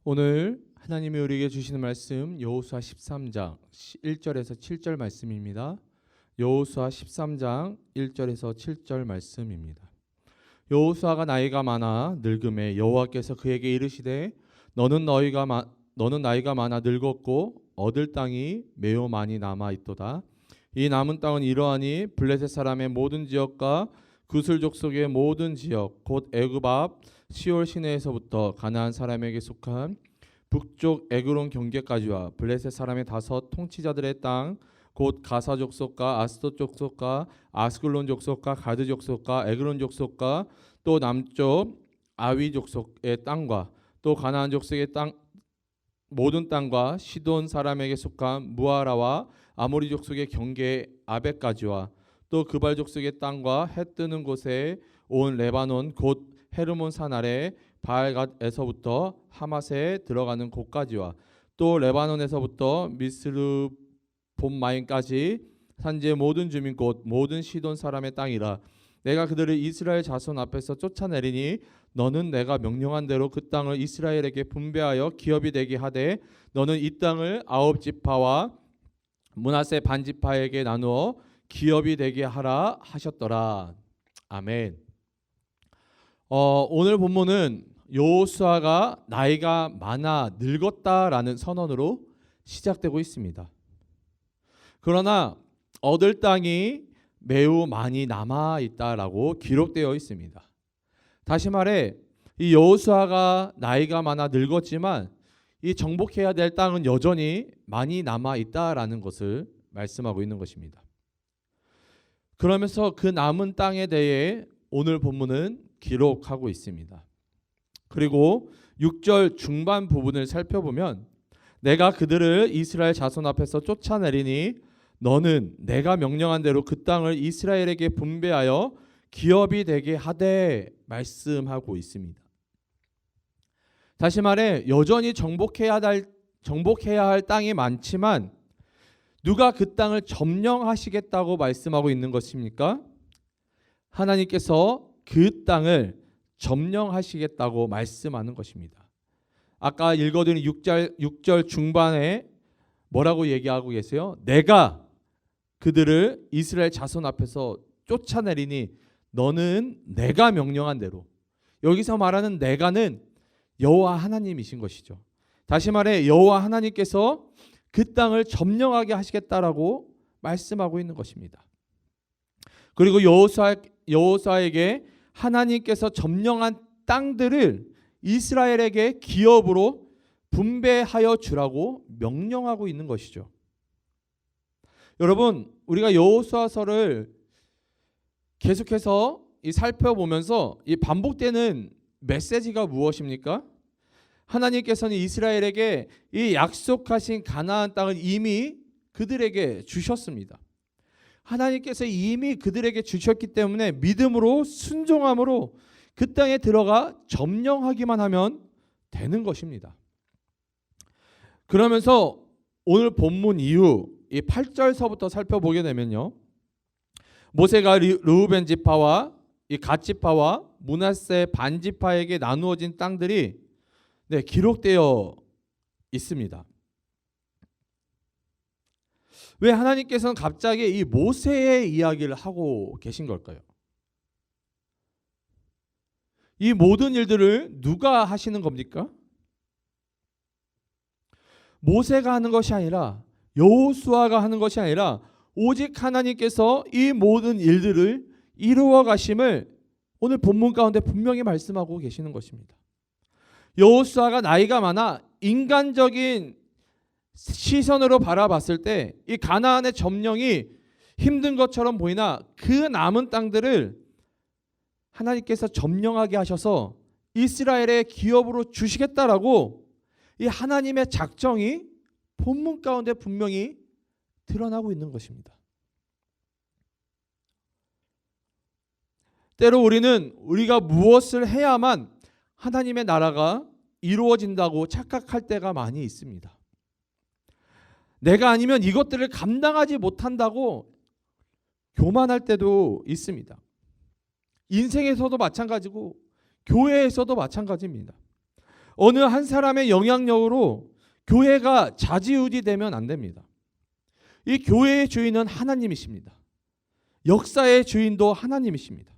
오늘 하나님이 우리에게 주시는 말씀 여호수아 13장 1절에서 7절 말씀입니다. 여호수아 13장 1절에서 7절 말씀입니다. 여호수아가 나이가 많아 늙음에 여호와께서 그에게 이르시되 너는 나이가 많아 늙었고 얻을 땅이 매우 많이 남아 있도다. 이 남은 땅은 이러하니 블레셋 사람의 모든 지역과 구슬 족속의 모든 지역 곧 애굽 앞 시올 시내에서부터 가나안 사람에게 속한 북쪽 에그론 경계까지와 블레셋 사람의 5 통치자들의 땅 곧 가사 족속과 아스돗 족속과 아스글론 족속과 가드 족속과 에그론 족속과 또 남쪽 아위 족속의 땅과 또 가나안 족속의 땅 모든 땅과 시돈 사람에게 속한 무아라와 아모리 족속의 경계 아베까지와 또 그발 족속의 땅과 해 뜨는 곳에 온 레바논 곧 헤르몬 산 아래 바알갓에서부터 하맛에 들어가는 곳까지와 또 레바논에서부터 미스르 봄마임까지 산지의 모든 주민 곧 모든 시돈 사람의 땅이라. 내가 그들을 이스라엘 자손 앞에서 쫓아내리니 너는 내가 명령한 대로 그 땅을 이스라엘에게 분배하여 기업이 되게 하되 너는 이 땅을 9지파와 므낫세 반지파에게 나누어 기업이 되게 하라 하셨더라. 아멘. 오늘 본문은 여호수아가 나이가 많아 늙었다라는 선언으로 시작되고 있습니다. 그러나 얻을 땅이 매우 많이 남아 있다라고 기록되어 있습니다. 다시 말해 이 여호수아가 나이가 많아 늙었지만 이 정복해야 될 땅은 여전히 많이 남아 있다라는 것을 말씀하고 있는 것입니다. 그러면서 그 남은 땅에 대해 오늘 본문은 기록하고 있습니다. 그리고 6절 중반 부분을 살펴보면 내가 그들을 이스라엘 자손 앞에서 쫓아내리니 너는 내가 명령한 대로 그 땅을 이스라엘에게 분배하여 기업이 되게 하되 말씀하고 있습니다. 다시 말해 여전히 정복해야 할 땅이 많지만 누가 그 땅을 점령하시겠다고 말씀하고 있는 것입니까? 하나님께서 그 땅을 점령하시겠다고 말씀하는 것입니다. 아까 읽어드린 6절 중반에 뭐라고 얘기하고 계세요? 내가 그들을 이스라엘 자손 앞에서 쫓아내리니 너는 내가 명령한 대로. 여기서 말하는 내가는 여호와 하나님이신 것이죠. 다시 말해 여호와 하나님께서 그 땅을 점령하게 하시겠다라고 말씀하고 있는 것입니다. 그리고 여호수아에게 하나님께서 점령한 땅들을 이스라엘에게 기업으로 분배하여 주라고 명령하고 있는 것이죠. 여러분, 우리가 여호수아서를 계속해서 살펴보면서 이 반복되는 메시지가 무엇입니까? 하나님께서는 이스라엘에게 이 약속하신 가나안 땅을 이미 그들에게 주셨습니다. 하나님께서 이미 그들에게 주셨기 때문에 믿음으로 순종함으로 그 땅에 들어가 점령하기만 하면 되는 것입니다. 그러면서 오늘 본문 이후 이 8절서부터 살펴보게 되면요. 모세가 르우벤 지파와 이 갓 지파와 므낫세 반 지파에게 나누어진 땅들이 기록되어 있습니다. 왜 하나님께서는 갑자기 이 모세의 이야기를 하고 계신 걸까요? 이 모든 일들을 누가 하시는 겁니까? 모세가 하는 것이 아니라 여호수아가 하는 것이 아니라 오직 하나님께서 이 모든 일들을 이루어 가심을 오늘 본문 가운데 분명히 말씀하고 계시는 것입니다. 여호수아가 나이가 많아 인간적인 시선으로 바라봤을 때 이 가나안의 점령이 힘든 것처럼 보이나 그 남은 땅들을 하나님께서 점령하게 하셔서 이스라엘의 기업으로 주시겠다라고 이 하나님의 작정이 본문 가운데 분명히 드러나고 있는 것입니다. 때로 우리는 우리가 무엇을 해야만 하나님의 나라가 이루어진다고 착각할 때가 많이 있습니다. 내가 아니면 이것들을 감당하지 못한다고 교만할 때도 있습니다. 인생에서도 마찬가지고 교회에서도 마찬가지입니다. 어느 한 사람의 영향력으로 교회가 좌지우지 되면 안 됩니다. 이 교회의 주인은 하나님이십니다. 역사의 주인도 하나님이십니다.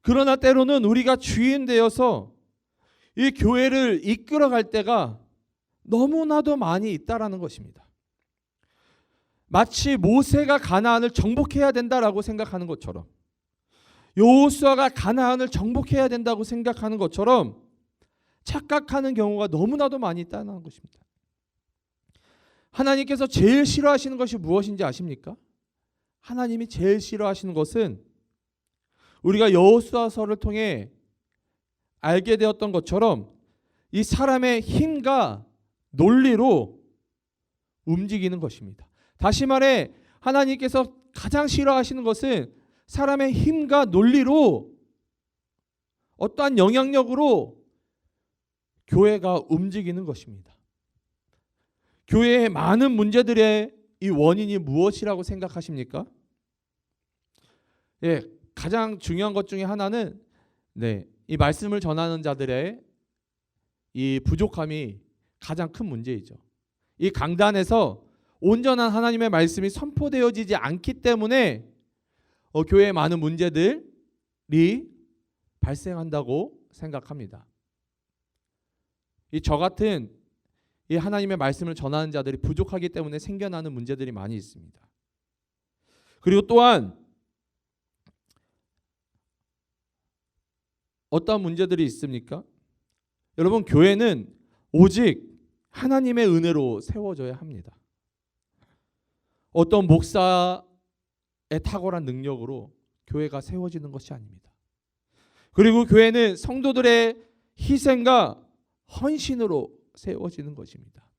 그러나 때로는 우리가 주인 되어서 이 교회를 이끌어갈 때가 너무나도 많이 있다라는 것입니다. 마치 모세가 가나안을 정복해야 된다라고 생각하는 것처럼, 여호수아가 가나안을 정복해야 된다고 생각하는 것처럼 착각하는 경우가 너무나도 많이 있다는 것입니다. 하나님께서 제일 싫어하시는 것이 무엇인지 아십니까? 하나님이 제일 싫어하시는 것은 우리가 여호수아서를 통해 알게 되었던 것처럼 이 사람의 힘과 논리로 움직이는 것입니다. 다시 말해 하나님께서 가장 싫어하시는 것은 사람의 힘과 논리로, 어떠한 영향력으로 교회가 움직이는 것입니다. 교회의 많은 문제들의 이 원인이 무엇이라고 생각하십니까? 가장 중요한 것 중에 하나는 이 말씀을 전하는 자들의 이 부족함이 가장 큰 문제이죠. 이 강단에서 온전한 하나님의 말씀이 선포되어지지 않기 때문에 교회의 많은 문제들이 발생한다고 생각합니다. 저 같은 이 하나님의 말씀을 전하는 자들이 부족하기 때문에 생겨나는 문제들이 많이 있습니다. 그리고 또한 어떤 문제들이 있습니까? 여러분, 교회는 오직 하나님의 은혜로 세워져야 합니다. 어떤 목사의 탁월한 능력으로 교회가 세워지는 것이 아닙니다. 그리고 교회는 성도들의 희생과 헌신으로 세워지는 것입니다.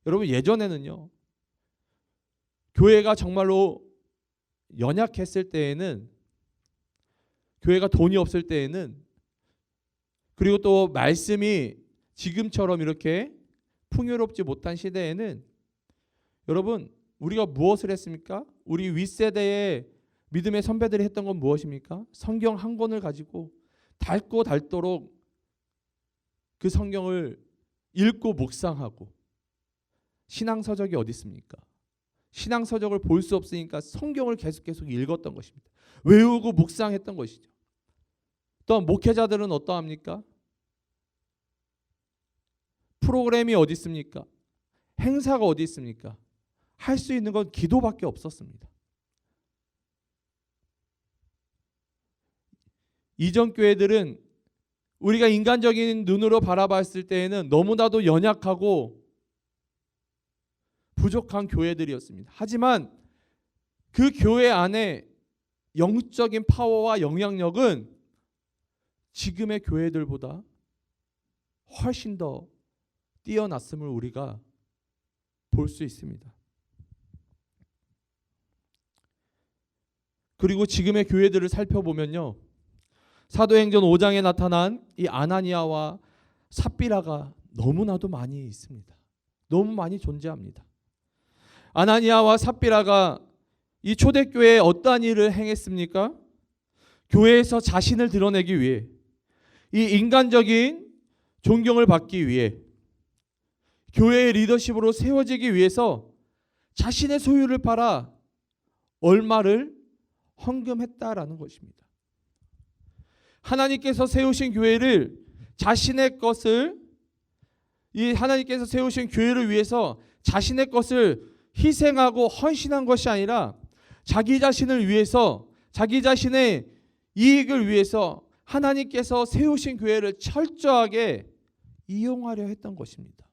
여러분, 예전에는요, 교회가 정말로 연약했을 때에는, 교회가 돈이 없을 때에는, 그리고 또 말씀이 지금처럼 이렇게 풍요롭지 못한 시대에는, 여러분, 우리가 무엇을 했습니까? 우리 윗세대의 믿음의 선배들이 했던 건 무엇입니까? 성경 한 권을 가지고 닳고 닳도록 그 성경을 읽고 묵상하고, 신앙서적이 어디 있습니까? 신앙서적을 볼 수 없으니까 성경을 계속 읽었던 것입니다. 외우고 묵상했던 것이죠. 또한 목회자들은 어떠합니까? 프로그램이 어디 있습니까? 행사가 어디 있습니까? 할 수 있는 건 기도밖에 없었습니다. 이전 교회들은 우리가 인간적인 눈으로 바라봤을 때에는 너무나도 연약하고 부족한 교회들이었습니다. 하지만 그 교회 안에 영적인 파워와 영향력은 지금의 교회들보다 훨씬 더 뛰어났음을 우리가 볼 수 있습니다. 그리고 지금의 교회들을 살펴보면요, 사도행전 5장에 나타난 이 아나니아와 삽비라가 너무나도 많이 있습니다. 너무 많이 존재합니다. 아나니아와 삽비라가 이 초대교회에 어떠한 일을 행했습니까? 교회에서 자신을 드러내기 위해, 이 인간적인 존경을 받기 위해, 교회의 리더십으로 세워지기 위해서 자신의 소유를 팔아 얼마를 헌금했다라는 것입니다. 하나님께서 세우신 교회를, 자신의 것을, 이 하나님께서 세우신 교회를 위해서 자신의 것을 희생하고 헌신한 것이 아니라 자기 자신을 위해서, 자기 자신의 이익을 위해서 하나님께서 세우신 교회를 철저하게 이용하려 했던 것입니다.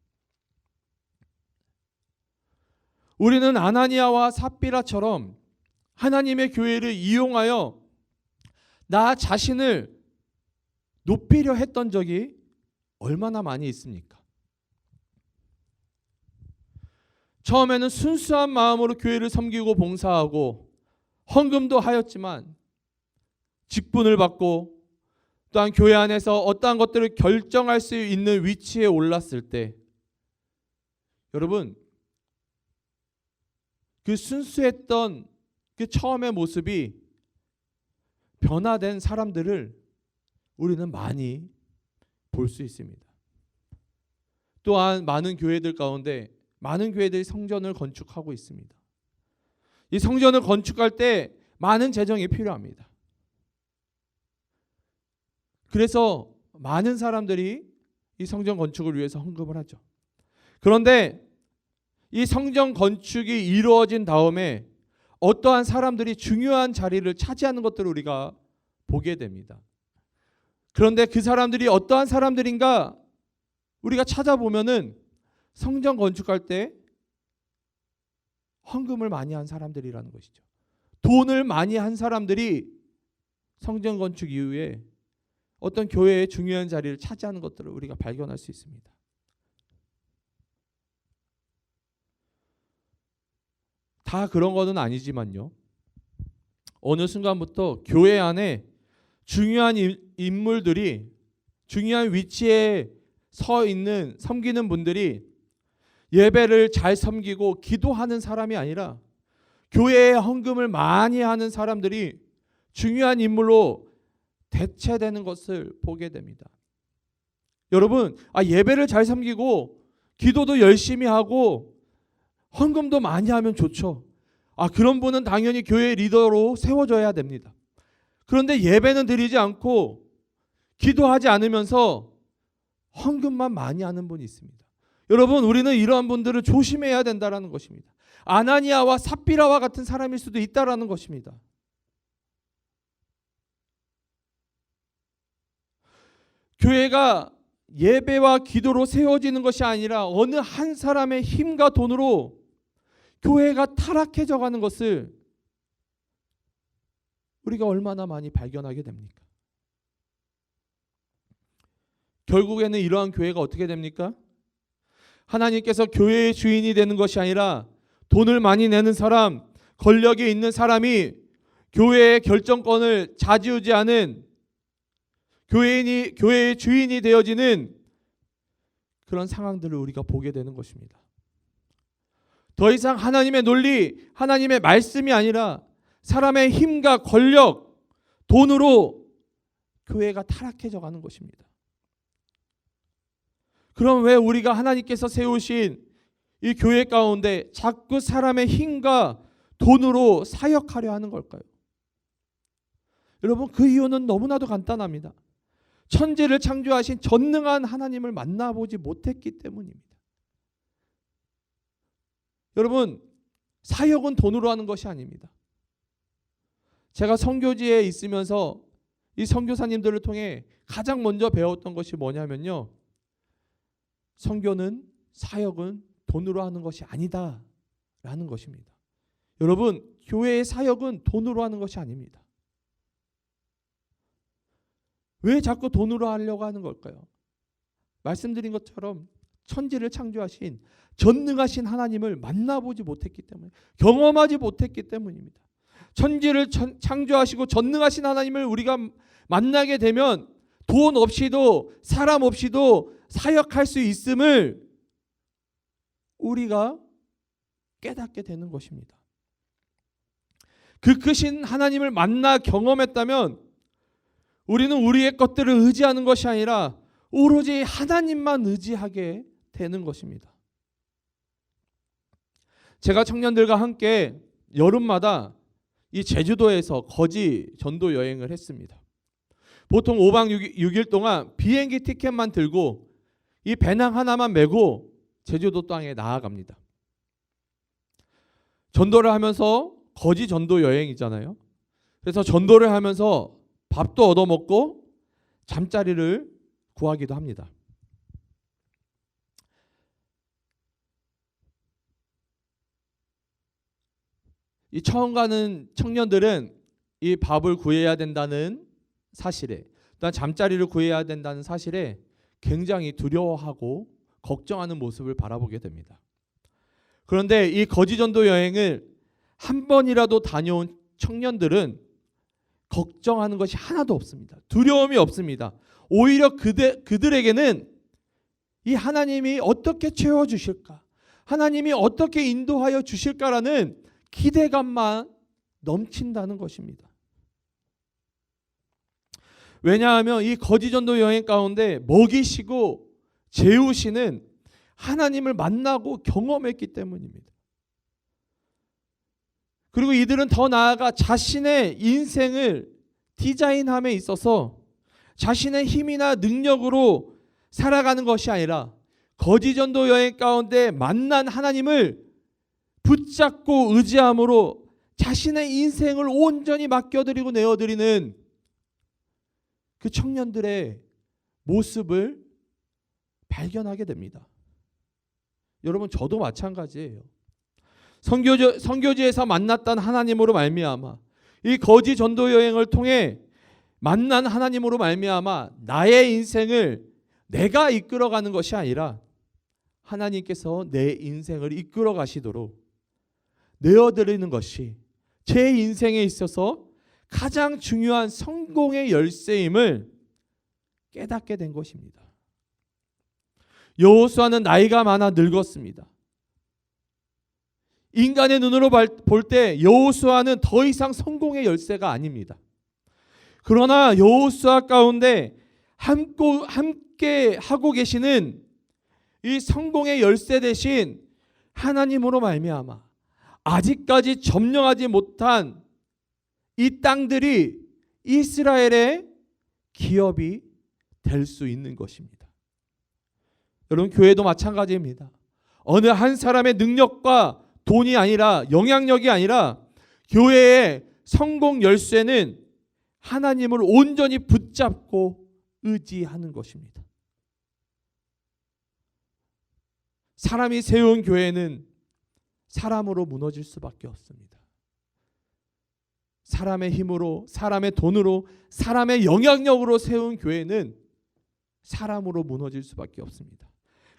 우리는 아나니아와 삽비라처럼 하나님의 교회를 이용하여 나 자신을 높이려 했던 적이 얼마나 많이 있습니까? 처음에는 순수한 마음으로 교회를 섬기고 봉사하고 헌금도 하였지만, 직분을 받고 또한 교회 안에서 어떠한 것들을 결정할 수 있는 위치에 올랐을 때, 여러분, 그 순수했던 그 처음의 모습이 변화된 사람들을 우리는 많이 볼 수 있습니다. 또한 많은 교회들 가운데 많은 교회들이 성전을 건축하고 있습니다. 이 성전을 건축할 때 많은 재정이 필요합니다. 그래서 많은 사람들이 이 성전 건축을 위해서 헌금을 하죠. 그런데 이 성전 건축이 이루어진 다음에 어떠한 사람들이 중요한 자리를 차지하는 것들을 우리가 보게 됩니다. 그런데 그 사람들이 어떠한 사람들인가 우리가 찾아보면은 성전 건축할 때 헌금을 많이 한 사람들이라는 것이죠. 돈을 많이 한 사람들이 성전 건축 이후에 어떤 교회의 중요한 자리를 차지하는 것들을 우리가 발견할 수 있습니다. 다 그런 거는 아니지만요. 어느 순간부터 교회 안에 중요한 인물들이 중요한 위치에 서 있는 섬기는 분들이 예배를 잘 섬기고 기도하는 사람이 아니라 교회에 헌금을 많이 하는 사람들이 중요한 인물로 대체되는 것을 보게 됩니다. 여러분, 예배를 잘 섬기고 기도도 열심히 하고 헌금도 많이 하면 좋죠. 그런 분은 당연히 교회 리더로 세워져야 됩니다. 그런데 예배는 드리지 않고 기도하지 않으면서 헌금만 많이 하는 분이 있습니다. 여러분, 우리는 이러한 분들을 조심해야 된다는 것입니다. 아나니아와 삽비라와 같은 사람일 수도 있다라는 것입니다. 교회가 예배와 기도로 세워지는 것이 아니라 어느 한 사람의 힘과 돈으로 교회가 타락해져 가는 것을 우리가 얼마나 많이 발견하게 됩니까? 결국에는 이러한 교회가 어떻게 됩니까? 하나님께서 교회의 주인이 되는 것이 아니라 돈을 많이 내는 사람, 권력이 있는 사람이 교회의 결정권을 좌지우지하는 교회의 주인이 되어지는 그런 상황들을 우리가 보게 되는 것입니다. 더 이상 하나님의 논리, 하나님의 말씀이 아니라 사람의 힘과 권력, 돈으로 교회가 타락해져 가는 것입니다. 그럼 왜 우리가 하나님께서 세우신 이 교회 가운데 자꾸 사람의 힘과 돈으로 사역하려 하는 걸까요? 여러분, 그 이유는 너무나도 간단합니다. 천지를 창조하신 전능한 하나님을 만나보지 못했기 때문입니다. 여러분, 사역은 돈으로 하는 것이 아닙니다. 제가 선교지에 있으면서 이 선교사님들을 통해 가장 먼저 배웠던 것이 뭐냐면요, 선교는, 사역은 돈으로 하는 것이 아니다라는 것입니다. 여러분, 교회의 사역은 돈으로 하는 것이 아닙니다. 왜 자꾸 돈으로 하려고 하는 걸까요? 말씀드린 것처럼 천지를 창조하신 전능하신 하나님을 만나보지 못했기 때문에, 경험하지 못했기 때문입니다. 천지를 창조하시고 전능하신 하나님을 우리가 만나게 되면 돈 없이도 사람 없이도 사역할 수 있음을 우리가 깨닫게 되는 것입니다. 그 크신 하나님을 만나 경험했다면 우리는 우리의 것들을 의지하는 것이 아니라 오로지 하나님만 의지하게 되는 것입니다. 제가 청년들과 함께 여름마다 이 제주도에서 거지 전도 여행을 했습니다. 보통 5박 6일 동안 비행기 티켓만 들고 이 배낭 하나만 메고 제주도 땅에 나아갑니다. 전도를 하면서 거지 전도 여행이잖아요. 그래서 전도를 하면서 밥도 얻어먹고 잠자리를 구하기도 합니다. 이 처음 가는 청년들은 이 밥을 구해야 된다는 사실에, 또한 잠자리를 구해야 된다는 사실에 굉장히 두려워하고 걱정하는 모습을 바라보게 됩니다. 그런데 이 거지전도 여행을 한 번이라도 다녀온 청년들은 걱정하는 것이 하나도 없습니다. 두려움이 없습니다. 오히려 그들에게는 이 하나님이 어떻게 채워주실까, 하나님이 어떻게 인도하여 주실까라는 기대감만 넘친다는 것입니다. 왜냐하면 이 거지 전도 여행 가운데 먹이시고 재우시는 하나님을 만나고 경험했기 때문입니다. 그리고 이들은 더 나아가 자신의 인생을 디자인함에 있어서 자신의 힘이나 능력으로 살아가는 것이 아니라 거지 전도 여행 가운데 만난 하나님을 붙잡고 의지함으로 자신의 인생을 온전히 맡겨드리고 내어드리는 그 청년들의 모습을 발견하게 됩니다. 여러분, 저도 마찬가지예요. 선교지에서 만났던 하나님으로 말미암아 이 거지 전도 여행을 통해 만난 하나님으로 말미암아 나의 인생을 내가 이끌어가는 것이 아니라 하나님께서 내 인생을 이끌어 가시도록 내어드리는 것이 제 인생에 있어서 가장 중요한 성공의 열쇠임을 깨닫게 된 것입니다. 여호수아는 나이가 많아 늙었습니다. 인간의 눈으로 볼 때 여호수아는 더 이상 성공의 열쇠가 아닙니다. 그러나 여호수아 가운데 함께 하고 계시는 이 성공의 열쇠 대신 하나님으로 말미암아 아직까지 점령하지 못한 이 땅들이 이스라엘의 기업이 될 수 있는 것입니다. 여러분, 교회도 마찬가지입니다. 어느 한 사람의 능력과 돈이 아니라, 영향력이 아니라 교회의 성공 열쇠는 하나님을 온전히 붙잡고 의지하는 것입니다. 사람이 세운 교회는 사람으로 무너질 수밖에 없습니다. 사람의 힘으로, 사람의 돈으로, 사람의 영향력으로 세운 교회는 사람으로 무너질 수밖에 없습니다.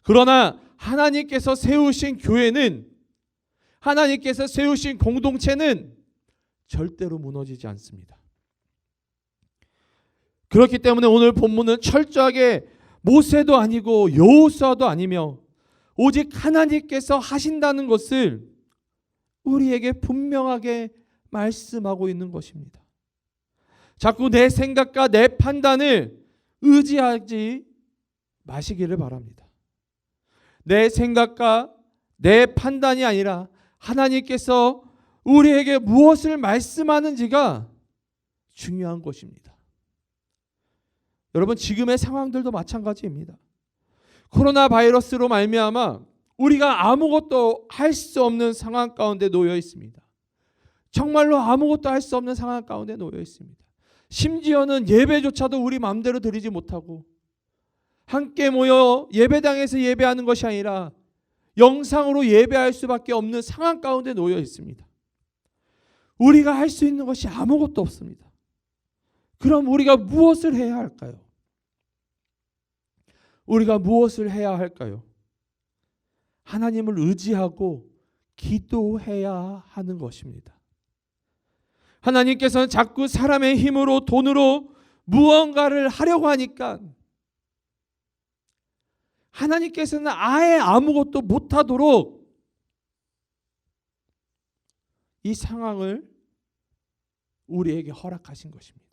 그러나 하나님께서 세우신 교회는, 하나님께서 세우신 공동체는 절대로 무너지지 않습니다. 그렇기 때문에 오늘 본문은 철저하게 모세도 아니고 여호수아도 아니며 오직 하나님께서 하신다는 것을 우리에게 분명하게 말씀하고 있는 것입니다. 자꾸 내 생각과 내 판단을 의지하지 마시기를 바랍니다. 내 생각과 내 판단이 아니라 하나님께서 우리에게 무엇을 말씀하는지가 중요한 것입니다. 여러분, 지금의 상황들도 마찬가지입니다. 코로나 바이러스로 말미암아 우리가 아무것도 할 수 없는 상황 가운데 놓여 있습니다. 정말로 아무것도 할 수 없는 상황 가운데 놓여 있습니다. 심지어는 예배조차도 우리 마음대로 드리지 못하고 함께 모여 예배당에서 예배하는 것이 아니라 영상으로 예배할 수밖에 없는 상황 가운데 놓여 있습니다. 우리가 할 수 있는 것이 아무것도 없습니다. 그럼 우리가 무엇을 해야 할까요? 우리가 무엇을 해야 할까요? 하나님을 의지하고 기도해야 하는 것입니다. 하나님께서는 자꾸 사람의 힘으로, 돈으로 무언가를 하려고 하니까 하나님께서는 아예 아무것도 못하도록 이 상황을 우리에게 허락하신 것입니다.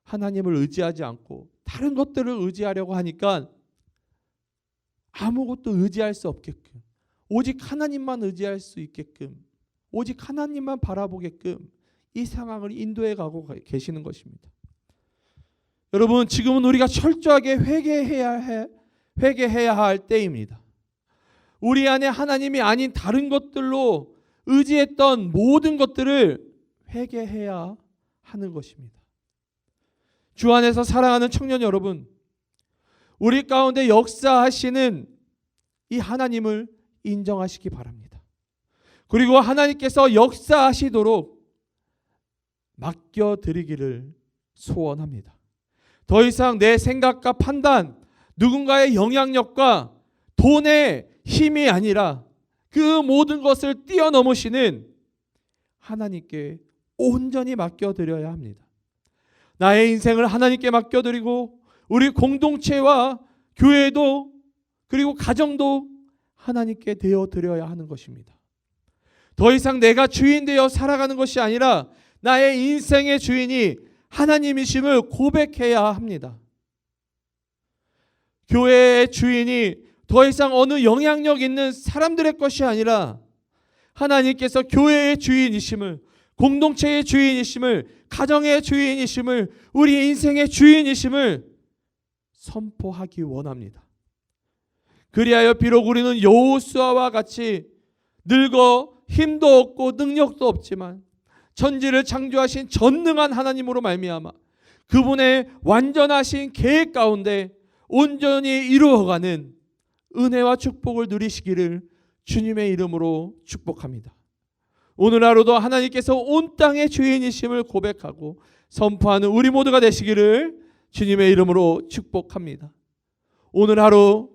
하나님을 의지하지 않고 다른 것들을 의지하려고 하니까 아무것도 의지할 수 없게끔, 오직 하나님만 의지할 수 있게끔, 오직 하나님만 바라보게끔 이 상황을 인도해 가고 계시는 것입니다. 여러분, 지금은 우리가 철저하게 회개해야 할 때입니다. 우리 안에 하나님이 아닌 다른 것들로 의지했던 모든 것들을 회개해야 하는 것입니다. 주 안에서 사랑하는 청년 여러분, 우리 가운데 역사하시는 이 하나님을 인정하시기 바랍니다. 그리고 하나님께서 역사하시도록 맡겨드리기를 소원합니다. 더 이상 내 생각과 판단, 누군가의 영향력과 돈의 힘이 아니라 그 모든 것을 뛰어넘으시는 하나님께 온전히 맡겨드려야 합니다. 나의 인생을 하나님께 맡겨드리고 우리 공동체와 교회도 그리고 가정도 하나님께 되어드려야 하는 것입니다. 더 이상 내가 주인 되어 살아가는 것이 아니라 나의 인생의 주인이 하나님이심을 고백해야 합니다. 교회의 주인이 더 이상 어느 영향력 있는 사람들의 것이 아니라 하나님께서 교회의 주인이심을, 공동체의 주인이심을, 가정의 주인이심을, 우리 인생의 주인이심을 선포하기 원합니다. 그리하여 비록 우리는 여호수아와 같이 늙어 힘도 없고 능력도 없지만 천지를 창조하신 전능한 하나님으로 말미암아 그분의 완전하신 계획 가운데 온전히 이루어가는 은혜와 축복을 누리시기를 주님의 이름으로 축복합니다. 오늘 하루도 하나님께서 온 땅의 주인이심을 고백하고 선포하는 우리 모두가 되시기를 주님의 이름으로 축복합니다. 오늘 하루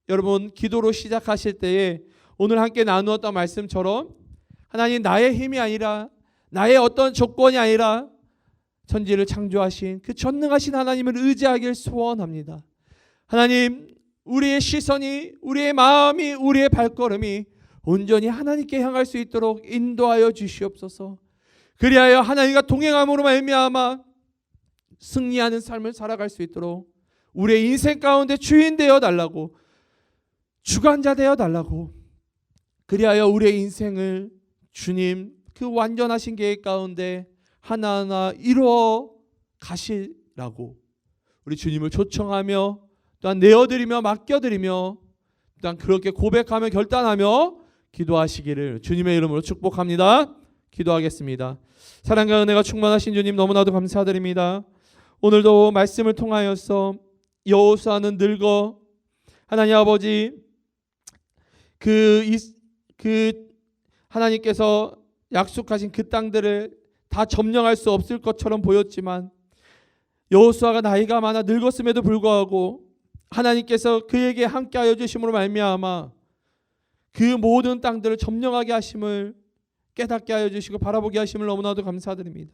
여러분 기도로 시작하실 때에 오늘 함께 나누었던 말씀처럼 하나님, 나의 힘이 아니라 나의 어떤 조건이 아니라 천지를 창조하신 그 전능하신 하나님을 의지하길 소원합니다. 하나님, 우리의 시선이, 우리의 마음이, 우리의 발걸음이 온전히 하나님께 향할 수 있도록 인도하여 주시옵소서. 그리하여 하나님과 동행함으로 말미암아 승리하는 삶을 살아갈 수 있도록 우리의 인생 가운데 주인 되어 달라고, 주관자 되어 달라고, 그리하여 우리의 인생을 주님 그 완전하신 계획 가운데 하나하나 이루어 가시라고 우리 주님을 초청하며 또한 내어드리며 맡겨드리며 또한 그렇게 고백하며 결단하며 기도하시기를 주님의 이름으로 축복합니다. 기도하겠습니다. 사랑과 은혜가 충만하신 주님, 너무나도 감사드립니다. 오늘도 말씀을 통하여서 여호수아는 늙어 하나님 아버지 그 하나님께서 약속하신 그 땅들을 다 점령할 수 없을 것처럼 보였지만 여호수아가 나이가 많아 늙었음에도 불구하고 하나님께서 그에게 함께하여 주심으로 말미암아 그 모든 땅들을 점령하게 하심을 깨닫게 하여 주시고 바라보게 하심을 너무나도 감사드립니다.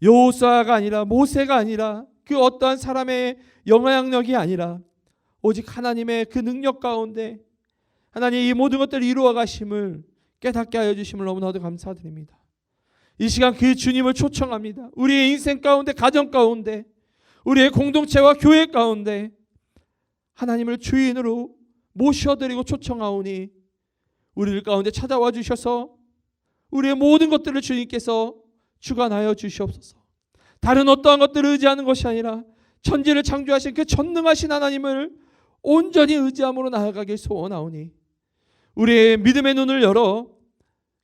여호수아가 아니라 모세가 아니라 그 어떠한 사람의 영향력이 아니라 오직 하나님의 그 능력 가운데 하나님 이 모든 것들을 이루어 가심을 깨닫게 하여 주심을 너무나도 감사드립니다. 이 시간 그 주님을 초청합니다. 우리의 인생 가운데, 가정 가운데, 우리의 공동체와 교회 가운데 하나님을 주인으로 모셔드리고 초청하오니 우리들 가운데 찾아와 주셔서 우리의 모든 것들을 주님께서 주관하여 주시옵소서. 다른 어떠한 것들을 의지하는 것이 아니라 천지를 창조하신 그 전능하신 하나님을 온전히 의지함으로 나아가길 소원하오니 우리의 믿음의 눈을 열어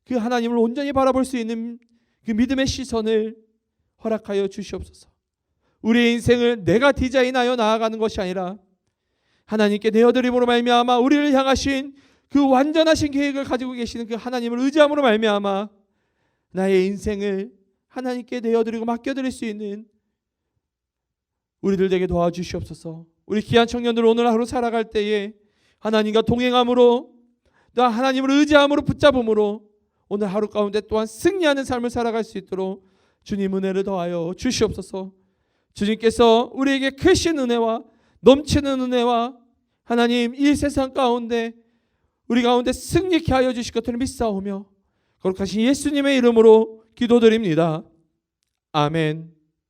그 하나님을 온전히 바라볼 수 있는 그 믿음의 시선을 허락하여 주시옵소서. 우리의 인생을 내가 디자인하여 나아가는 것이 아니라 하나님께 내어드림으로 말미암아 우리를 향하신 그 완전하신 계획을 가지고 계시는 그 하나님을 의지함으로 말미암아 나의 인생을 하나님께 내어드리고 맡겨드릴 수 있는 우리들 되게 도와주시옵소서. 우리 귀한 청년들 오늘 하루 살아갈 때에 하나님과 동행함으로 또 하나님을 의지함으로 붙잡음으로 오늘 하루 가운데 또한 승리하는 삶을 살아갈 수 있도록 주님 은혜를 더하여 주시옵소서. 주님께서 우리에게 크신 은혜와 넘치는 은혜와 하나님 이 세상 가운데 우리 가운데 승리케 하여 주실 것을 믿사오며 거룩하신 예수님의 이름으로 기도드립니다. 아멘.